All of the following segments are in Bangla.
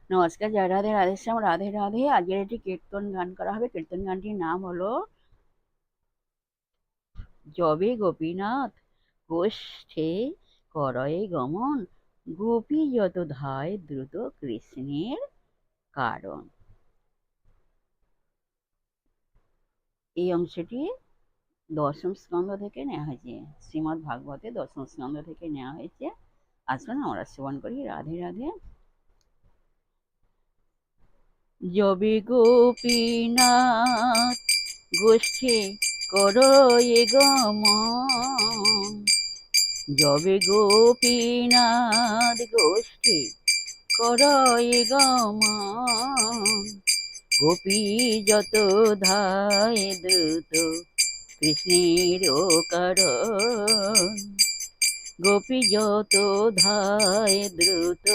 নমস্কার, জয় রাধে, রাধেশ্যাম, রাধে রাধে। আজকের একটি কীর্তন গান করা হবে। কীর্তন গানটির নাম হলো যবে গোপীনাথ গোষ্ঠে করয়ে গমন, গোপী যত ধায় দ্রুত কৃষ্ণের কারণ। এই অংশটি দশম স্কন্ধ থেকে নেওয়া হয়েছে, শ্রীমদ্ ভাগবতে দশম স্কন্ধ থেকে নেওয়া হয়েছে। আসুন আমরা শ্রবণ করি। রাধে রাধে। যবে গোপীনাথ গোষ্ঠে করয়ে গমন, যবে গোপীনাথ গোষ্ঠে করয়ে গমন, গোপী যত ধায় দ্রুত কৃষ্ণের কারণ, গোপী যত ধায় দ্রুত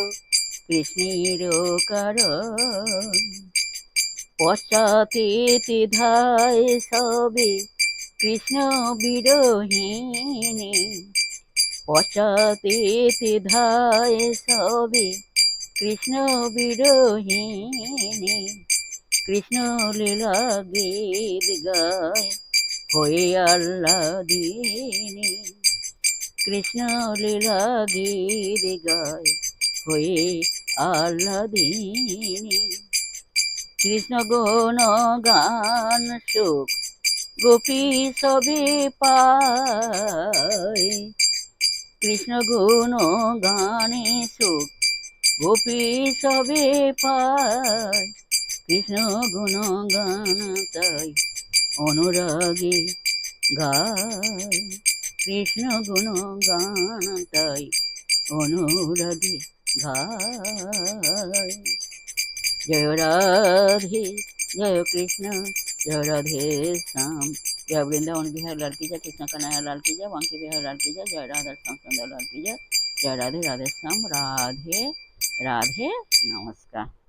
কৃষ্ণের কারণ, পশ্চাতে ধায় সবে কৃষ্ণ বিরোহিণী, পশ্চাতে ধায় সবে কৃষ্ণ বিরোহিণী, কৃষ্ণ লীলা গীত গায় হয়ে আহ্লাদিনী, কৃষ্ণ লীলা গীত গায় হয়ে আহ্লাদিনী, কৃষ্ণ গুণ গান সুখ গোপী সবে পায়, কৃষ্ণ গুণ গানে সুখ গোপী সবে পায়, কৃষ্ণ গুণ গান তাই অনুরাগে গায়, কৃষ্ণ গুণ গান তাই অনুরাগে গায়। জয় রাধে, জয় কৃষ্ণ, জয় রাধে শ্যাম, जय वृंदावन बिहार लाल की जय, कृष्ण कन्हैया लाल की जय, बांके बिहार लाल की जय, जय राधा श्याम सुंदर लाल की जय, जय राधे राधे श्याम, राधे राधे, नमस्कार।